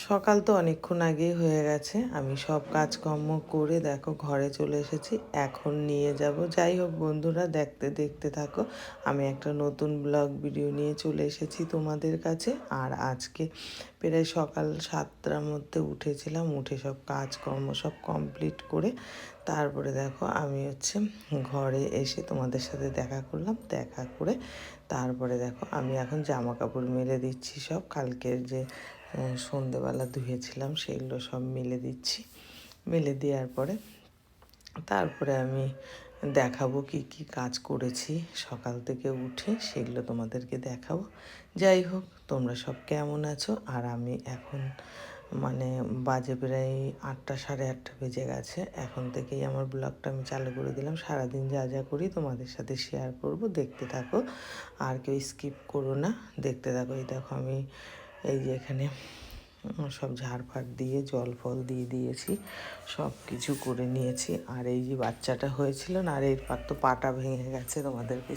সকাল তো অনেকক্ষণ আগেই হয়ে গেছে। আমি সব কাজকর্ম করে দেখো ঘরে চলে এসেছি। এখন নিয়ে যাব। যাই হোক বন্ধুরা, দেখতে দেখতে থাকো। আমি একটা নতুন ব্লগ ভিডিও নিয়ে চলে এসেছি তোমাদের কাছে। আর আজকে প্রায় সকাল 7টার মধ্যে উঠেছিলাম। উঠে সব কাজকর্ম সব কমপ্লিট করে তারপরে দেখো আমি ঘরে এসে তোমাদের সাথে দেখা করলাম। দেখা করে তারপরে দেখো আমি এখন জামা কাপড় মেলে দিচ্ছি। সব কালকের যে সন্ধেবেলা ধুয়েছিলাম সেগুলো সব মেলে দিচ্ছি। মেলে দেওয়ার পরে তারপরে আমি দেখাবো কি কি কাজ করেছি সকাল থেকে উঠে, সেগুলো তোমাদেরকে দেখাবো। যাই হোক, তোমরা সব কেমন আছো? আর আমি এখন বাজে প্রায় 8টা, সাড়ে 8টা বেজে গেছে। এখন থেকেই আমার ব্লগটা আমি চালু করে দিলাম। সারাদিন যা যা করি তোমাদের সাথে শেয়ার করব, দেখতে থাকো। আর কেউ স্কিপ করো না, দেখতে থাকো। এই দেখো আমি এই যে এখানে সব ঝাড়ফাড় দিয়ে জল ফল দিয়ে দিয়েছি, সব কিছু করে নিয়েছি। আর এই যে বাচ্চাটা হয়েছিল না, আর এরপর তো পাটা ভেঙে গেছে, তোমাদেরকে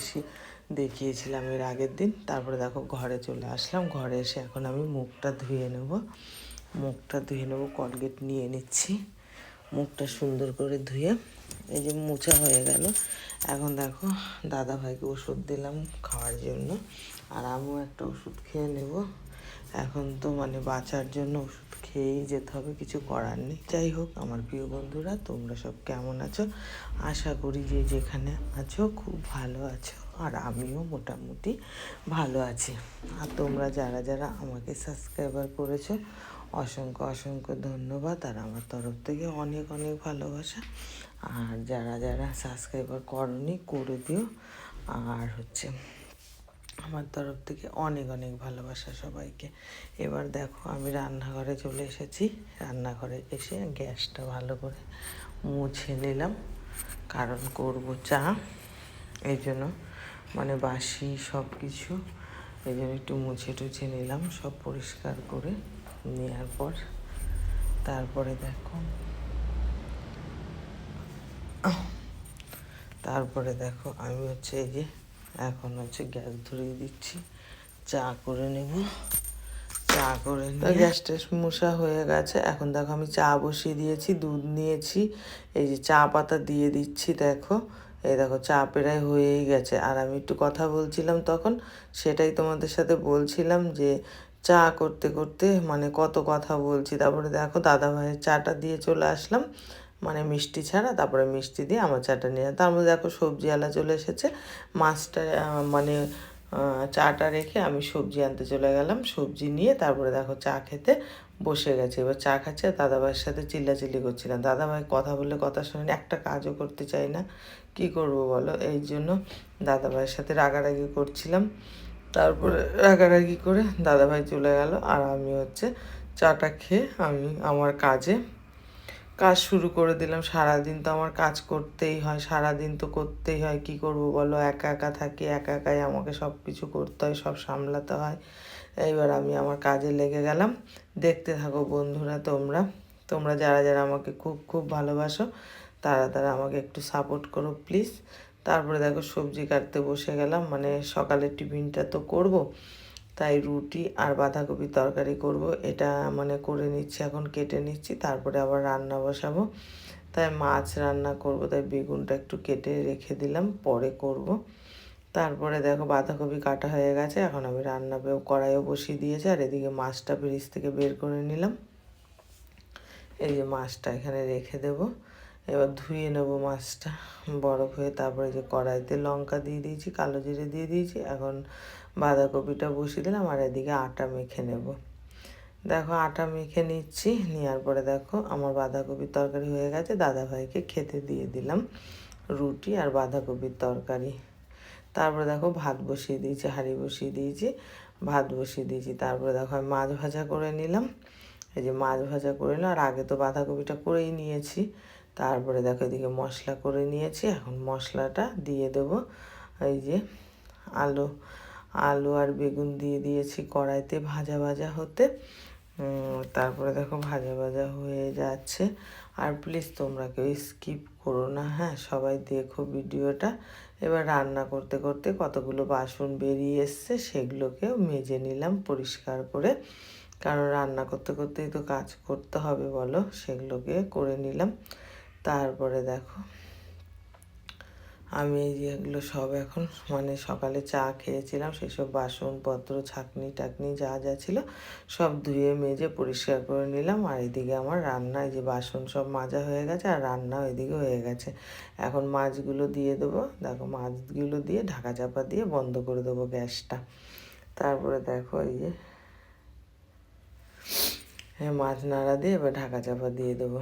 দেখিয়েছিলাম এর আগের দিন। তারপরে দেখো ঘরে চলে আসলাম। ঘরে এসে এখন আমি মুখটা ধুয়ে নেব। কলগেট নিয়ে নিচ্ছি। মুখটা সুন্দর করে ধুয়ে এই যে মোছা হয়ে গেল। এখন দেখো দাদাভাইকে ওষুধ দিলাম খাওয়ার জন্য, আর আমিও একটা ওষুধ খেয়ে নেব। এখন তো বাঁচার জন্য ওষুধ খেয়েই যেতে হবে, কিছু করার নেই। যাই হোক আমার প্রিয় বন্ধুরা, তোমরা সব কেমন আছো? আশা করি যে যেখানে আছো খুব ভালো আছো, আর আমিও মোটামুটি ভালো আছি। আর তোমরা যারা যারা আমাকে সাবস্ক্রাইবার করেছো, অসংখ্য অসংখ্য ধন্যবাদ। আর আমার তরফ থেকে অনেক অনেক ভালোবাসা। আর যারা যারা সাবস্ক্রাইবার করনি, করে দিও। আর আমার তরফ থেকে অনেক অনেক ভালোবাসা সবাইকে। এবার দেখো আমি রান্নাঘরে চলে এসেছি। রান্নাঘরে এসে গ্যাসটা ভালো করে মুছে নিলাম, কারণ করব চা। এই জন্য বাসি সব কিছু এই জন্য একটু মুছে টুছে নিলাম, সব পরিষ্কার করে নেওয়ার পর তারপরে দেখো আমি এই যে এখন গ্যাস ধরিয়ে দিচ্ছি, চা করে নেব। চা করে নিয়ে গ্যাসটা মুছা হয়ে গেছে। এখন দেখো আমি চা বসিয়ে দিয়েছি, দুধ নিয়েছি, এই যে চা পাতা দিয়ে দিচ্ছি। দেখো এই দেখো চা প্রায় হয়েই গেছে। আর আমি একটু কথা বলছিলাম তখন, সেটাই তোমাদের সাথে বলছিলাম যে চা করতে করতে কত কথা বলছি। তারপরে দেখো দাদাভাইয়ের চাটা দিয়ে চলে আসলাম, মিষ্টি ছাড়া। তারপরে মিষ্টি দিয়ে আমার চাটা নিয়ে, তার মধ্যে দেখো সবজিওয়ালা চলে এসেছে। মাছটা চাটা রেখে আমি সবজি আনতে চলে গেলাম। সবজি নিয়ে তারপরে দেখো চা খেতে বসে গেছে। এবার চা খাচ্ছে, দাদাভাইয়ের সাথে চিল্লাচিল্লি করছিলাম। দাদাভাই কথা বললে কথা শোনেন, একটা কাজও করতে চাই না, কি করব বলো। এই জন্য দাদাভাইয়ের সাথে রাগারাগি করছিলাম। তারপরে রাগারাগি করে দাদাভাই চলে গেল, আর আমি চাটা খেয়ে আমি আমার কাজ শুরু করে দিলাম। সারাদিন তো আমার কাজ করতেই হয়, সারাদিন তো করতেই হয়, কি করব বলো। একা একা থাকি, একা একাই আমাকে সব কিছু করতে হয়, সব সামলাতে হয়। এইবার আমি আমার কাজে লেগে গেলাম। দেখতে থাকো বন্ধুরা, তোমরা যারা যারা আমাকে খুব খুব ভালোবাসো, তারা তারা আমাকে একটু সাপোর্ট করো প্লিজ। তারপরে দেখো সবজি কাটতে বসে গেলাম, সকালের টিফিনটা তো করব, তাই রুটি আর বাঁধাকপির তরকারি করব। এটা করে নিচ্ছি, এখন কেটে নিচ্ছি, তারপরে আবার রান্না বসাবো। তাই মাছ রান্না করব, তাই বেগুনটা একটু কেটে রেখে দিলাম, পরে করব। তারপরে দেখো বাঁধাকপি কাটা হয়ে গেছে, এখন আমি কড়াইও বসিয়ে দিয়েছি। আর এদিকে মাছটা ফ্রিজ থেকে বের করে নিলাম। এই যে মাছটা এখানে রেখে দেব। এবার ধুয়ে নেব মাছটা বরফ হয়ে। তারপরে যে কড়াইতে লঙ্কা দিয়ে দিয়েছি, কালো জিরে দিয়ে দিয়েছি। এখন বাঁধাকপিটা বসিয়ে দিলাম, আর এদিকে আটা মেখে নেব। দেখো আটা মেখে নিচ্ছি, নেওয়ার পরে দেখো আমার বাঁধাকপির তরকারি হয়ে গেছে। দাদাভাইকে খেতে দিয়ে দিলাম রুটি আর বাঁধাকপির তরকারি। তারপরে দেখো ভাত বসিয়ে দিয়েছি, হাঁড়ি বসিয়ে দিয়েছি, ভাত বসিয়ে দিয়েছি। তারপরে দেখো আমি মাছ ভাজা করে নিলাম। এই যে মাছ ভাজা করে নিলাম, আর আগে তো বাঁধাকপিটা করেই নিয়েছি। তারপরে দেখো এদিকে মশলা করে নিয়েছি, এখন মশলাটা দিয়ে দেবো। এই যে আলু আলু আর বেগুন দিয়ে দিয়েছি কড়াইতে ভাজা ভাজা হতে। তারপরে দেখো ভাজা ভাজা হয়ে যাচ্ছে। আর প্লিজ তোমরা কেউ স্কিপ করো না, হ্যাঁ, সবাই দেখো ভিডিওটা। এবার রান্না করতে করতে কতগুলো বাসন বেরিয়ে এসছে, সেগুলোকেও মেজে নিলাম পরিষ্কার করে। কারণ রান্না করতে করতেই তো কাজ করতে হবে বলো, সেগুলোকে করে নিলাম। তারপরে দেখো আমি এই যেগুলো সব এখন মানে সকালে চা খেয়েছিলাম সেসব বাসনপত্র ছাঁকনি টাকনি যা যা ছিল সব ধুয়ে মেজে পরিষ্কার করে নিলাম। আর এদিকে আমার রান্না, এই যে বাসন সব মাজা হয়ে গেছে আর রান্নাও এদিকে হয়ে গেছে। এখন মাছগুলো দিয়ে দেবো, দেখো মাছগুলো দিয়ে ঢাকা চাপা দিয়ে বন্ধ করে দেবো গ্যাসটা। তারপরে দেখো এই যে মাছ নাড়া দিয়ে এবার ঢাকা চাপা দিয়ে দেবো।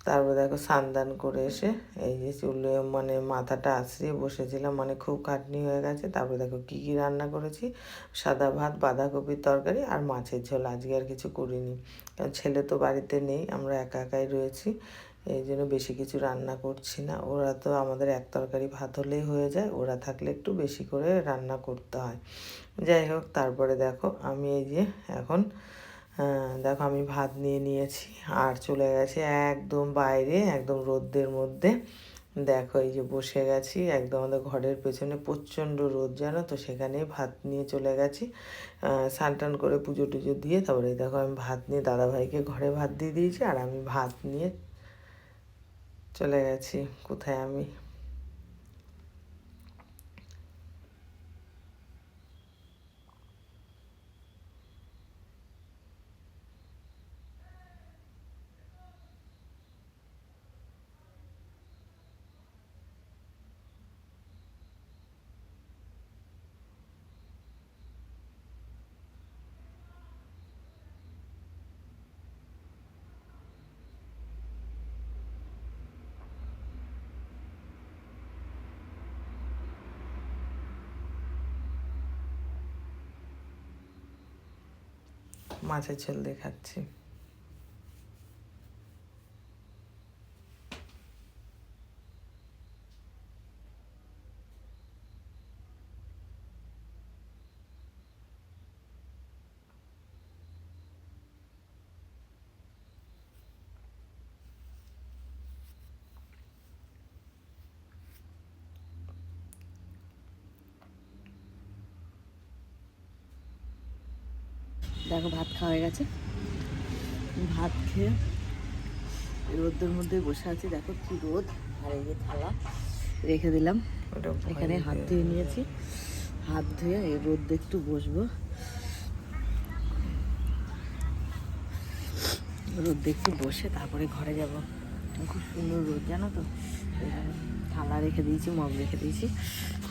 তারপর দেখো স্নান করে এসে এই যে চুলে মানে মাথাটা আশ্রিয়ে বসেছিলাম, মানে খুব খাটনি হয়ে গেছে। তারপরে দেখো কী কী রান্না করেছি, সাদা ভাত, বাঁধাকপির তরকারি আর মাছের ঝোল। আজকে আর কিছু করিনি, কারণ ছেলে তো বাড়িতে নেই, আমরা একা একাই রয়েছি, এই জন্য বেশি কিছু রান্না করছি না। ওরা তো আমাদের এক তরকারি ভাত হলেই হয়ে যায়, ওরা থাকলে একটু বেশি করে রান্না করতে হয়। যাই হোক, তারপরে দেখো আমি এই যে এখন দেখো আমি ভাত নিয়ে নিয়েছি আর চলে গেছি একদম বাইরে, একদম রোদের মধ্যে। দেখো এই যে বসে গেছি একদম, আমাদের ঘরের পেছনে প্রচণ্ড রোদ জানো তো, সেখানেই ভাত নিয়ে চলে গেছি। স্নান টান করে পুজো টুজো দিয়ে তারপরে দেখো আমি ভাত নিয়ে দাদাভাইকে ঘরে ভাত দিয়ে দিয়েছি আর আমি ভাত নিয়ে চলে গেছি কোথায় আমি মাছের ঝোল দিয়ে খাচ্ছি। দেখো ভাত খাওয়া হয়ে গেছে, ভাত খেয়ে রোদের মধ্যে বসে আছি। দেখো কি রোদ, আর এই যে থালা রেখে দিলাম, এখানে হাত ধুয়ে নিয়েছি। হাত ধুয়ে এই রোদ একটু বসবো, রোদ একটু বসে তারপরে ঘরে যাব। খুব সুন্দর রোদ জানো তো, থালা রেখে দিয়েছি, মগ রেখে দিয়েছি।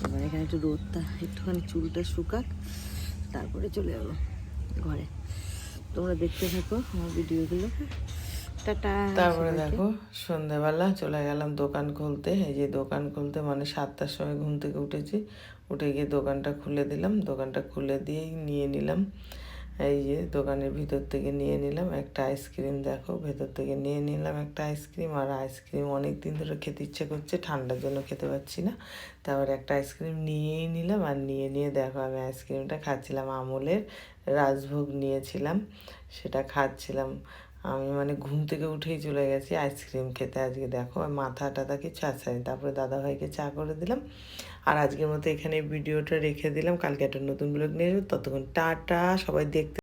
এবার এখানে একটু রোদটা একটুখানি চুলটা শুকাক, তারপরে চলে যাবো ঘরে। তোমরা দেখতে থাকো আমার ভিডিওগুলো। টাটা। তারপরে দেখো সন্ধ্যেবেলা চলে গেলাম দোকান খুলতে। এই যে দোকান খুলতে মানে 7টার সময় ঘুম থেকে উঠেছি, উঠে গিয়ে দোকানটা খুলে দিলাম। দোকানটা খুলে দিয়েই নিয়ে নিলাম, এই যে দোকানের ভিতর থেকে নিয়ে নিলাম একটা আইসক্রিম। দেখো ভেতর থেকে নিয়ে নিলাম একটা আইসক্রিম, আর আইসক্রিম অনেক দিন ধরে খেতে ইচ্ছে করছে, ঠান্ডার জন্য খেতে পারছি না। তারপরে একটা আইসক্রিম নিয়েই নিলাম, আর নিয়ে দেখো আমি আইসক্রিমটা খাচ্ছিলাম। আমুলের রাজভোগ নিয়েছিলাম, সেটা খাচ্ছিলাম। আমি মানে ঘুম থেকে উঠেই চলে গেছি আইসক্রিম খেতে। আজকে দেখো মাথা টাথা কিছু আসেনি। তারপরে দাদাভাইকে চা করে দিলাম। আর আজকের মতো এখানে ভিডিওটা রেখে দিলাম, কালকে একটা নতুন ব্লগ নিয়ে আসবো। ততক্ষণ টাটা, সবাই দেখতে